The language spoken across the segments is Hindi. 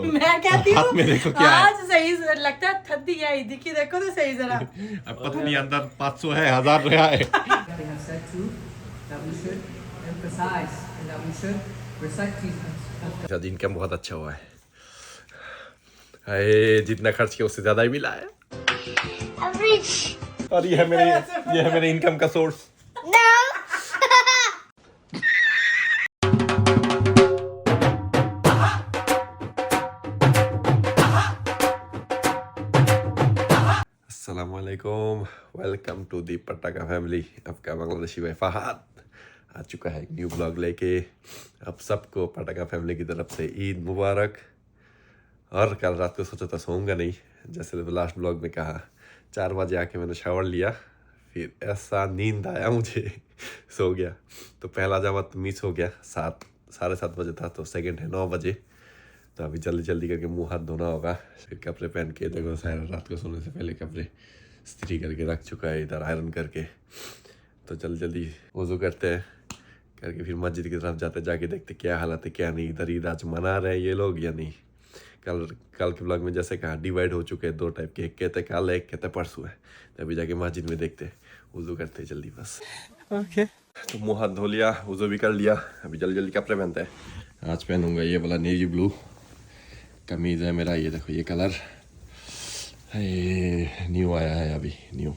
मैं कहती हूँ हाथ में देखो क्या है। आज सही लगता है, थद्दी है दिखी, देखो तो सही जरा। अब पता नहीं अंदर 500 है 1000 है। They have said too that we should emphasize and that we should respect these. अच्छा जी, इनकम बहुत अच्छा हुआ है। हाय, जितना खर्च किया उससे ज्यादा ही मिला है। और ये है मेरे इनकम का सोर्स। अस्सलामुअलैकुम, वेलकम टू दी पटाखा फैमिली। आपका बांग्लादेशी भाई फहद आ चुका है एक न्यू ब्लॉग लेके। अब सबको पटाखा फैमिली की तरफ से ईद मुबारक। और कल रात को सोचा था सोऊंगा नहीं, जैसे लास्ट ब्लॉग में कहा। 4 बजे आके मैंने शावर लिया, फिर ऐसा नींद आया मुझे सो गया। तो पहला जमात मिस हो गया, 7-7:30 बजे था, तो सेकंड है 9 बजे। तो अभी जल्दी जल्दी करके मुंह हाथ धोना होगा, फिर कपड़े पहन के। देखो सारा रात को सोने से पहले कपड़े इस्त्री करके रख चुका है इधर आयरन करके। तो जल्दी जल्दी वज़ू करते हैं, करके फिर मस्जिद की तरफ जाते, जाके देखते क्या हालत है क्या नहीं। इधर ईद आज मना रहे हैं ये लोग या नहीं। कल के ब्लॉग में जैसे कहा डिवाइड हो चुके हैं 2 टाइप के, एक कहते कल है, एक कहते परसों है। तो अभी जाके मस्जिद में देखते, वज़ू करते जल्दी बस। ओके, तो मुँह हाथ धो लिया, वज़ू भी कर लिया। अभी जल्दी जल्दी कपड़े पहनते हैं। आज पहनूंगा ये वाला नेवी ब्लू कमीज़ है मेरा, ये देखो ये कलर है, न्यू आया है अभी, न्यू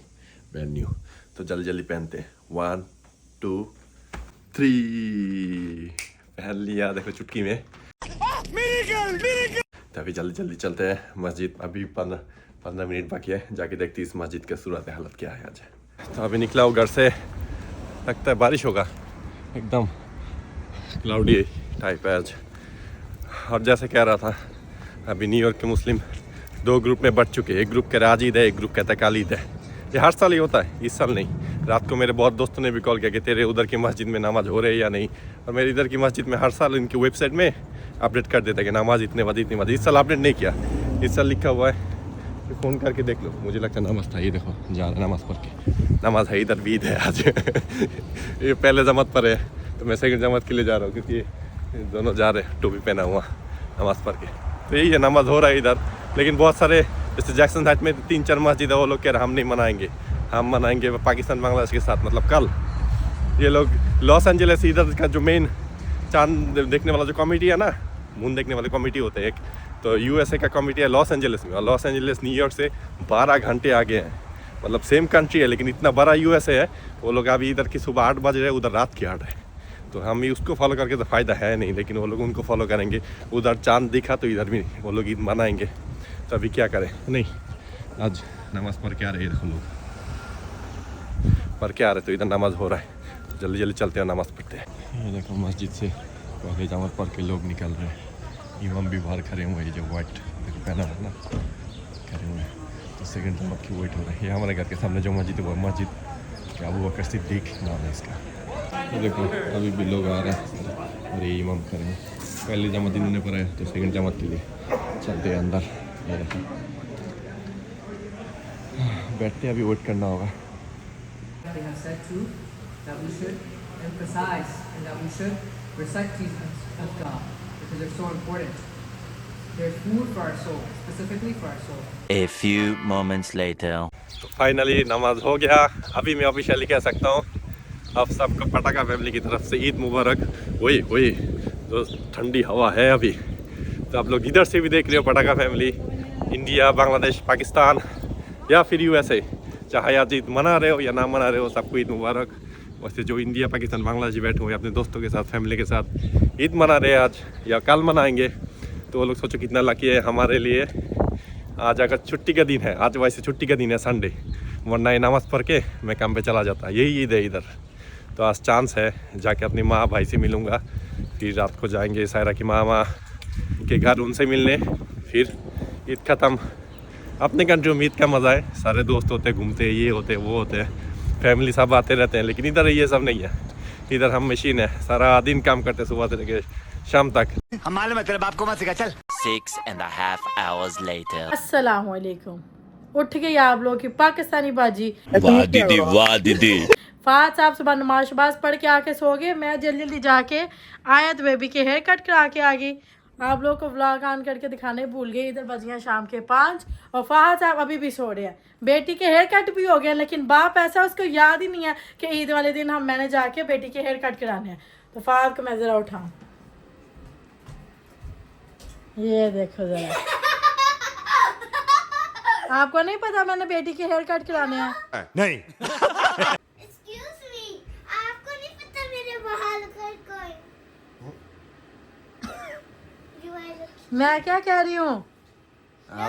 ब्रांड न्यू। तो जल्दी जल्दी पहनते हैं। 1 2 3 पहन लिया, देखो चुटकी में। तो अभी जल्दी जल्दी चलते हैं मस्जिद। अभी 15 मिनट बाकी है, जाके देखती इस मस्जिद का सूरत हालत क्या है आज। तो अभी निकला हूँ घर से, लगता है बारिश होगा, एकदम क्लाउडी टाइप है आज। और जैसे कह रहा था, अभी न्यूयॉर्क के मुस्लिम 2 ग्रुप में बढ़ चुके हैं। एक ग्रुप कह रहा आज ईद है, एक ग्रुप कहता है काल ईद है। ये हर साल ही होता है, इस साल नहीं। रात को मेरे बहुत दोस्तों ने भी कॉल किया कि तेरे उधर की मस्जिद में नमाज हो रही है या नहीं। और मेरे इधर की मस्जिद में हर साल इनकी वेबसाइट में अपडेट कर देता है कि नमाज इतने बजे इतनी बजे। इस साल अपडेट नहीं किया, इस साल लिखा हुआ है, फ़ोन करके देख लो। मुझे लगता है नमाज था, ये देखो जा रहा है नमाज पढ़ के। नमाज है, इधर भी ईद है आज ये पहले जमात पर है, तो मैं सेकंड जमात के लिए जा रहा हूँ, क्योंकि दोनों जा रहे हैं टोपी पहना हुआ नमाज पढ़ के। तो यही है, नमाज हो रहा है इधर। लेकिन बहुत सारे जैसे जैक्सन हाइट में 3-4 मस्जिद है, वो लोग कह रहे हम नहीं मनाएंगे, हम मनाएंगे पाकिस्तान बांग्लादेश के साथ, मतलब कल। ये लोग लॉस एंजलिस इधर का जो मेन चांद देखने वाला जो कमेटी है ना, मून देखने वाली कमेटी होते हैं एक, तो यूएसए का कमेटी है लॉस एंजलिस में। और लॉस एंजलिस न्यूयॉर्क से 12 घंटे आगे हैं, मतलब सेम कंट्री है लेकिन इतना बड़ा यूएसए है। वो लोग अभी इधर की सुबह 8 बज रहे हैं, उधर रात की 8 है। तो हम ही उसको फॉलो करके तो फ़ायदा है नहीं, लेकिन वो लोग उनको फॉलो करेंगे। उधर चांद दिखा तो इधर भी वो लोग ईद मनाएंगे। तो अभी क्या करें, नहीं आज नमाज़ पढ़ के आ रहे हैं, देखो लोग पढ़ के आ रहे, तो इधर नमाज़ हो रहा है। तो जल्दी जल्दी चलते हैं, नमाज़ पढ़ते हैं। ये देखो मस्जिद से पहले जमात पढ़ के लोग निकल रहे हैं। इमाम भी बाहर खड़े हुए हैं, जो वाइट पहना है ना, खड़े हुए हैं। तो सेकंड जमात की वेट हो रहा है। ये हमारे घर के सामने जो मस्जिद है वो मस्जिद क्या अबू बकर सिद्दीक नाम है इसका। तो देखो अभी भी लोग आ रहे हैं और ये इमाम खड़े हैं। पहली जमात इन्होंने पढ़ा है, तो सेकंड जमात के लिए चलते हैं अंदर। ये देखो बैठते हैं, अभी वेट करना होगा। They have said too that we should emphasize and that we should respect these of God because they're so important. They're food for our soul, specifically for our soul. A few moments later. तो फाइनली नमाज हो गया। अभी मैं ऑफिशियली कह सकता हूँ अब सबको पटाखा फैमिली की तरफ से ईद मुबारक। वही तो ठंडी हवा है अभी। तो आप लोग इधर से भी देख रहे हो पटाखा फैमिली, इंडिया, बांग्लादेश, पाकिस्तान या फिर यूएसए, चाहे आज ईद मना रहे हो या ना मना रहे हो, सबको ईद मुबारक। वैसे जो इंडिया, पाकिस्तान, बांग्लादेश बैठे हुए अपने दोस्तों के साथ, फैमिली के साथ ईद मना रहे हैं आज या कल मनाएंगे, तो वो लोग सोचो कितना लकी है हमारे लिए। आज अगर छुट्टी का दिन है, आज वैसे छुट्टी का दिन है संडे, वरना नमाज़ पढ़ के मैं काम पे चला जाता। यही ईद है इधर। तो आज चांस है, जाके अपनी माँ भाई से मिलूँगा। फिर रात को जाएंगे सायरा की मामा के घर, उनसे मिलने। फिर ईद ख़त्म। अपने कंट्री में ईद का मज़ा है, सारे दोस्त होते हैं, घूमते हैं, ये होते हैं वो होते हैं, फैमिली सब आते रहते हैं। लेकिन इधर ये सब नहीं है, इधर हम मशीन है, सारा दिन काम करते सुबह से लेकर शाम तक। हम मालूम है तेरे बाप को मत सिखा, चल। 6.5 hours later. अस्सलामुअलैकुम। उठ गई आप लोग की पाकिस्तानी बाजी। वाह दीदी, वाह दीदी। फात साहब सुबह नमाज शबाज पढ़ के आके सो गए। मैं जल्दी जल्दी जाके आयत बेबी के हेयर कट करा के आ गई। आप लोग को व्लॉग ऑन करके दिखाने भूल गई। इधर बज गए शाम के 5 और फहद साहब अभी भी सो रहे हैं। बेटी के हेयर कट भी हो गया, लेकिन बाप ऐसा उसको याद ही नहीं है कि ईद वाले दिन मैंने जाके बेटी के हेयर कट कराने हैं। तो फहद को मैं ज़रा उठाऊँ, ये देखो ज़रा, आपको नहीं पता मैंने बेटी के हेयर कट कराने हैं? नहीं। Excuse me, आपको नहीं पता मेरे बाल कट कोई? मैं क्या कह रही हूँ,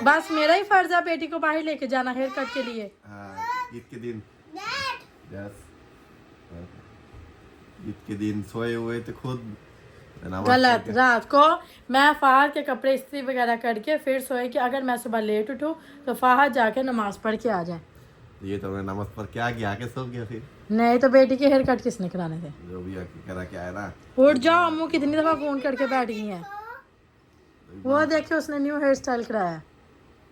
बस मेरा ही फर्ज है बेटी को बाहर लेके जाना हेयर कट के लिए। ईद के दिन ईद के दिन सोए हुए तो खुद गलत। रात को मैं फहद के कपड़े इस्त्री वगैरह करके फिर सोए कि अगर मैं सुबह लेट उठूँ तो फहद जाके नमाज पढ़ के आ जाए। ये तो मैं नमाज पढ़ के आ गया, आके सो गया फिर। नहीं तो बेटी के हेयर कट किसने कराने थे? जो भी करा के आया ना। उठ जाओ, अम्मू कितनी दफा फोन करके बैठ गई हैं। वो देखिए उसने न्यू हेयर स्टाइल कराया।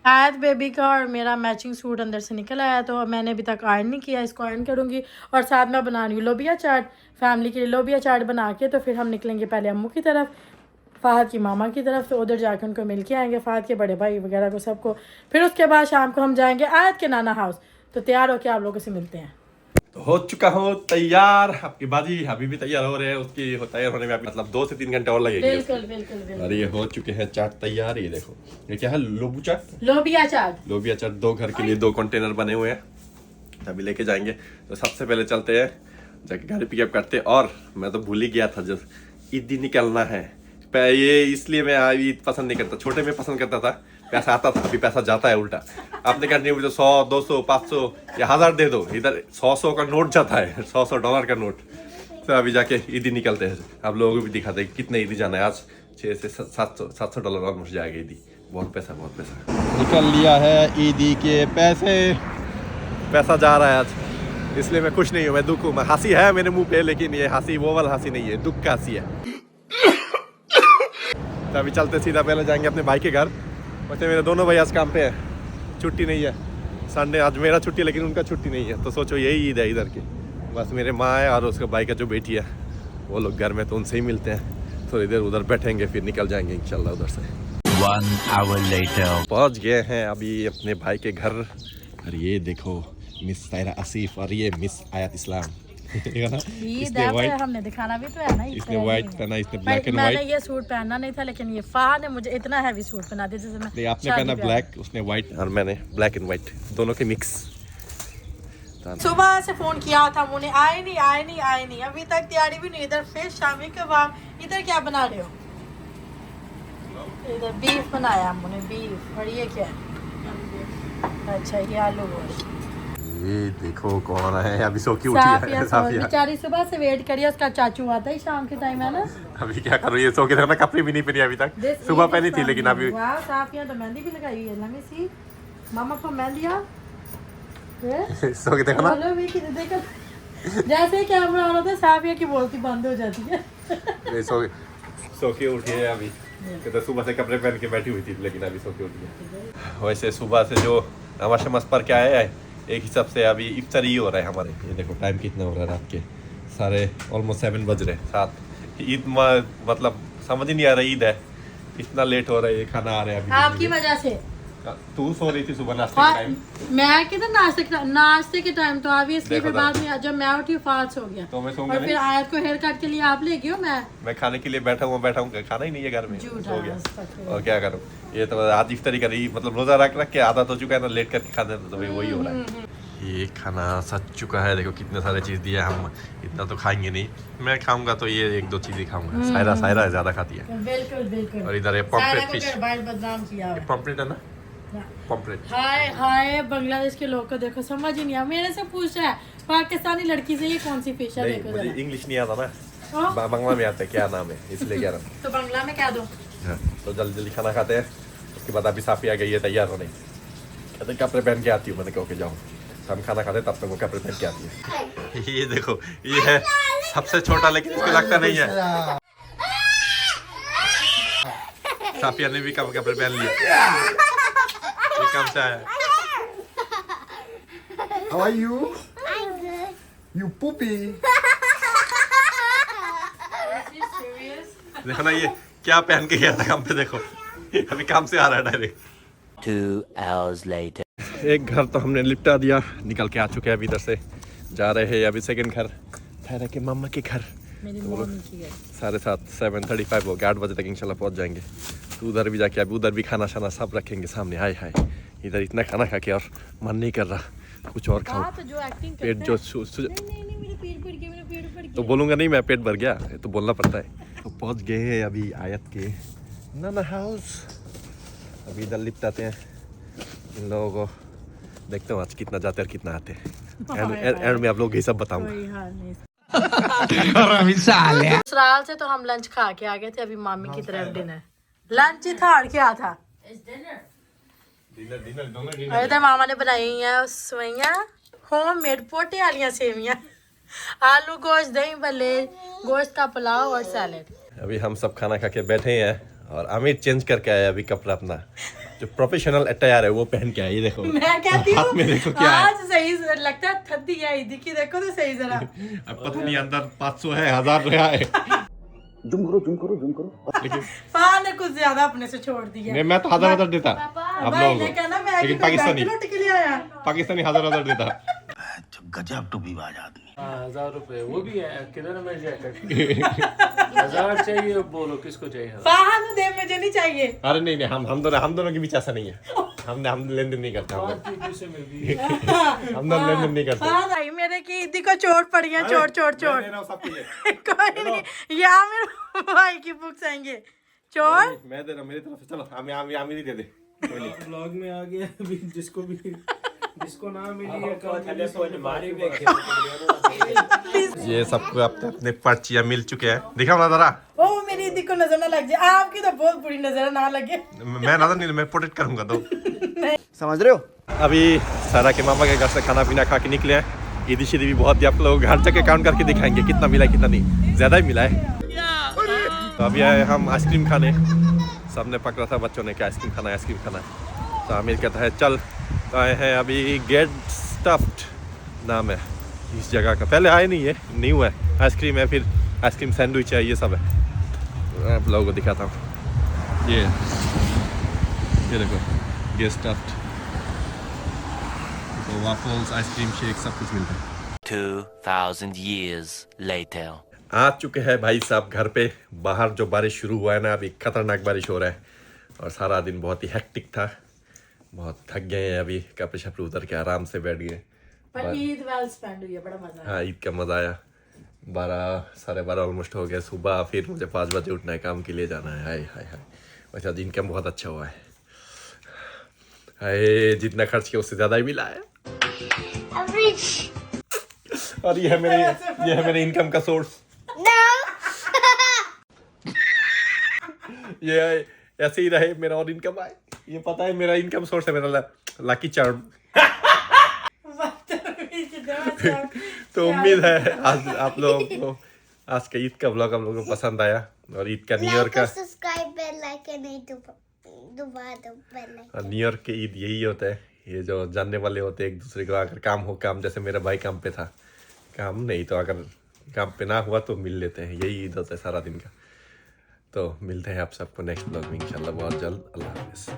आयत बेबी का और मेरा मैचिंग सूट अंदर से निकल आया, तो मैंने अभी तक आयरन नहीं किया, इसको आयरन करूँगी। और साथ में बना रही हूँ लोबिया चाट, फैमिली के लिए लोबिया चाट बना के तो फिर हम निकलेंगे पहले अम्मू की तरफ, फहद की मामा की तरफ, तो उधर जाकर उनको मिल के आएंगे, फहद के बड़े भाई वगैरह को सबको। फिर उसके बाद शाम को हम जाएंगे आयत के नाना हाउस। तो तैयार होके आप लोगों से मिलते हैं। तो हो चुका हूँ तैयार। आपकी बाजी अभी भी तैयार हो रहे हैं, उसकी तैयार होने में मतलब 2 से 3 घंटे और लगेंगे। बिल्कुल बिल्कुल बिल्कुल। और ये हो चुके हैं चाट तैयार। ये देखो, ये क्या है? लोबू चाट, लोबिया चाट। लोबिया चाट 2 घर के लिए 2 कंटेनर बने हुए हैं, अभी लेके जाएंगे। तो सबसे पहले चलते हैं, जाके गाड़ी पिकअप करते हैं। और मैं तो भूल ही गया था, जब ईद निकलना है, ये इसलिए मैं ईद पसंद नहीं करता। छोटे में पसंद करता था, पैसा आता था, अभी पैसा जाता है उल्टा। अपने कंट्री में तो 100, 200, 500 या 1000 दे दो, इधर 100 का नोट जाता है, 100 डॉलर का नोट। तो अभी जाके ईदी निकलते हैं, आप लोगों को भी दिखाते हैं कितने ईदी जाना है। आज 6 से 700 डॉलर ऑलमोस्ट जाएगा ईदी। बहुत पैसा निकल लिया है ईदी के पैसा जा रहा है आज, इसलिए मैं खुश नहीं हूँ, मैं दुख हूँ। हंसी है मेरे मुंह पे, लेकिन ये हंसी वो वाला हंसी नहीं है, दुख का हंसी है। तो अभी चलते सीधा पहले जाएंगे अपने भाई के घर। वैसे मेरे दोनों भाई आज काम पे हैं, छुट्टी नहीं है, संडे आज मेरा छुट्टी, लेकिन उनका छुट्टी नहीं है। तो सोचो यही ईद है इधर की। बस मेरे माँ है और उसके भाई का जो बेटी है वो लोग घर में, तो उनसे ही मिलते हैं। थोड़ी देर उधर बैठेंगे, फिर निकल जाएंगे इंशाल्लाह उधर से। 1 hour later. पहुँच गए हैं अभी अपने भाई के घर। और ये देखो मिस सायरा आसिफ और ये मिस आयत इस्लाम। हमने दिखाना भी तो है ना। इसने व्हाइट पहना, इसने ब्लैक एंड मैंने व्हाइट। ये सूट पहनना नहीं था, लेकिन ये फहद ने मुझे इतना हैवी सूट पहना दिया जैसे मैं आपने पहना ब्लैक, उसने व्हाइट और मैंने ब्लैक एंड व्हाइट, दोनों के मिक्स। सुबह से फोन किया था, मुझे आए नहीं, अभी तक तैयारी भी नहीं। इधर फिश, शामी कबाब। इधर क्या बना रहे हो? इधर बीफ बनाया हमने, बीफ। और ये क्या है? अच्छा, ये आलू गोश्त। ये देखो कौन है, अभी सो की उठी है साफिया। बेचारी सुबह से वेट करिए, उसका चाचू आता ही शाम के टाइम है ना। अभी क्या करो, ये सो के देखो ना, कपड़े भी नहीं पहनी अभी तक। सुबह पहनी थी, लेकिन अभी वाह, साफिया तो मेहंदी भी लगाई है। लेट मी सी, मामा को मेहंदी आ सो के देखो ना। बोलो भी कि देखो, जैसे ही कैमरा ऑन होता है साफिया की बोलती बंद हो जाती है। ये सो के उठी है अभी, तो सुबह से कपड़े पहन के बैठी हुई थी, लेकिन अभी सो के उठी है। वैसे सुबह से जो नमाज शमाज पढ़ के आए हैं, एक हिसाब से अभी इफ्तार ही हो रहा है हमारे। ये देखो टाइम कितना हो रहा है, रात के सारे ऑलमोस्ट 7 बज रहे, 7। ईद मतलब समझ ही नहीं आ रहा ईद है, इतना लेट हो रहा है, ये खाना आ रहा है अभी आपकी वजह से। तू सो रही थी सुबह नाश्ते के टाइम। मैं किधर नाश्ते के टाइम तो ऑब्वियसली फिर बाद में जब मैं उठी फास्ट हो गया, तो मैं सो और फिर आयत को हेयर कट के लिए आप ले गए हो। मैं खाने के लिए बैठा हूँ, खाना ही नहीं है घर में, सो गया। झूठा। और क्या करूँ, ये तो आज इफ्तारी करी, मतलब रोजा रख के आदत हो चुका है ना, लेट करके खाने, तो वही हो रहा है। ये खाना सच चुका है, देखो कितने सारे चीज़ दिया। हम इतना तो खाएंगे नहीं, मैं खाऊंगा तो ये 1-2 चीज़ ही खाऊंगा। सायरा ज़्यादा खाती है। बिल्कुल। और इधर ये पॉम्पलेट फिश, बदनाम किया पॉम्पलेट है ना, पॉम्पलेट। हाय बांग्लादेश के लोग को देखो, समझ ही नहीं आ। मेरे से पूछ रहा है पाकिस्तानी लड़की से, ये कौन सी फिश है? देखो मुझे जरा। इंग्लिश नहीं आता ना, बांग्ला में आता है, क्या नाम है, इसलिए कह रहा हूँ। तो बांग्ला में क्या दो? तो जल्दी खाना खाते हैं, उसके बाद अभी साफी आ गई है तैयार होने। कहते कपड़े पहन के आती हूँ, मैंने कहा ओके जाओ, हम खाना खाते तब तक वो कपड़े पहन के आती है। ये देखो, ये है सबसे छोटा, लेकिन इसको लगता नहीं है। साफिया ने भी कम कपड़े पहन लिए, ये कम से आया। How are you? I'm good. You poopy. देखो ना, क्या पहन के गया था काम पे, देखो अभी काम से आ रहा है डायरेक्ट। 2 hours later. एक घर तो हमने लिपटा दिया, निकल के आ चुके हैं अभी, इधर से जा रहे हैं अभी सेकंड घर, ठहरा के मम्मा के घर। मेरी मम्मी की है। 7:30 7:35 हो गया, 8 बजे तक इंशाल्लाह पहुंच जाएंगे। तो उधर भी जाके अभी उधर भी खाना शाना सब रखेंगे सामने। हाय हाय, इधर इतना खाना खा के और मन नहीं कर रहा कुछ और खाऊं। तो जो एक्टिंग पेट जो नहीं मेरे पेट भर गया, मेरा पेट भर गया। तो बोलूंगा नहीं मैं पेट भर गया, ये तो बोलना पड़ता है। तो पहुंच गए हैं अभी आयत के नाना हाउस। अभी इधर लिपटाते हैं इन लोगों को, देखते हो आज कितना जाते हैं और कितना आते हैं। एंड में आप लोग ये सब बताऊंगा। कोई हाल नहीं। ससुराल से तो हम लंच खा के आ गए थे, अभी मामी की तरफ डिनर। लंच ही था और क्या था। और इधर मामा ने बनाई हैं सेवइयां, होममेड पोटे वाली सेवइयां, आलू गोश्त, दही भल्ले, गोश्त का पुलाव और सैलेड। अभी हम सब खाना खा के बैठे हैं और आमिर चेंज करके आया अभी कपड़ा अपना, जो प्रोफेशनल अटायर है वो पहन के आया। ये देखो मैं कहती हाथ में देखो क्या है। आज सही लगता है, थद्दी है ईदी की, देखो तो सही जरा। अब पता नहीं अंदर 500 है 1000 रुपया है। जुम करो जुम करो जुम करो। लेकिन पापा ने कुछ ज्यादा अपने से छोड़ दिया। मैं तो 1000 देता आप भाई लोगों ने को, कहना मैं लेकिन कि पाकिस्तानी लौट के लिए आया। पाकिस्तानी 1000 देता। गजब टूबीबाज आदमी। 1000 रुपए वो भी है, किधर है मेरी जैकेट? 1000 चाहिए, बोलो किसको चाहिए? पापा ने दे, मुझे नहीं चाहिए। अरे नहीं नहीं, हम दोनों के बीच ऐसा नहीं है। हम लेन देन नहीं करते, हम दोनों लेन देन नहीं करते। हाँ भाई मेरे की ईदी को चोट पड़ी है, चोट चोट चोट। कोई नहीं, यहाँ मेरे भाई की बुक्स आएंगे। चोट मैं दे रहा हूँ मेरी तरफ से, चलो हमें ही दे दे। ब्लॉग में आ गया अभी, जिसको ना मिली है ये सबको अपने अपने पर्चियां मिल चुके हैं, दिखाओ ना जरा। ओ मेरी ईदी को नजर ना लग जाए, आपकी तो बहुत बुरी नजर ना लगे। मैं नजर नहीं, मैं प्रोटेक्ट करूंगा तो। समझ रहे हो? अभी सारा के मामा के घर से खाना पीना खा के निकले हैं। ईदी शीदी भी बहुत दिया, आप लोग घर जाके काउंट करके दिखाएंगे कितना मिला है कितना नहीं, ज्यादा ही मिला है। तो अभी आए हम आइसक्रीम खाने, सबने पकड़ा था बच्चों ने कि आइसक्रीम खाना है आइसक्रीम खाना है। तो आमिर कहता है चल। तो आए हैं अभी गेट स्टफ्ड नाम है इस जगह का, पहले आए नहीं है, न्यू है। आइसक्रीम है, फिर आइसक्रीम सैंडविच है, ये सब है। आप लोगों को दिखाता हूँ, ये देखो गेट स्टफ्ड, तो वाफल्स, आइसक्रीम शेक सब कुछ मिलता है। 2000 years later. आ चुके हैं भाई साहब घर पे। बाहर जो बारिश शुरू हुआ है ना, अभी खतरनाक बारिश हो रहा है और सारा दिन बहुत ही हेक्टिक था, बहुत थक गए हैं। अभी कपड़े शपड़े उतर के आराम से बैठ गए। पर ईद वेल स्पेंड हुई है, बड़ा मजा आया। हाँ ईद का मज़ा आया। 12 साढ़े 12 ऑलमोस्ट हो गया सुबह, फिर मुझे 5 बजे उठना है, काम के लिए जाना है। हाय हाय हाय, वैसे आज इनकम बहुत अच्छा हुआ है। हाय जितना खर्च किया उससे ज़्यादा ही मिला है। और ये है मेरे इनकम का सोर्स। ये ऐसे ही रहे मेरा और इनकम आए, ये पता है मेरा इनकम सोर्स है, मेरा लकी चार्म। तो उम्मीद है आज आप लोगों को आज का ईद का व्लॉग आप लोगों को पसंद आया, और ईद का न्यू ईयर का सब्सक्राइब बेल आइकन नहीं दबा दो बेल आइकन। न्यू ईयर के ईद यही होता है, ये जो जानने वाले होते हैं एक दूसरे को। अगर काम हो काम, जैसे मेरा भाई काम पे था, काम नहीं तो अगर काम पे ना हुआ तो मिल लेते हैं, यही ईद होता है सारा दिन का। तो मिलते हैं आप सबको नेक्स्ट ब्लॉग में इंशाल्लाह बहुत जल्द। अल्लाह हाफिज़।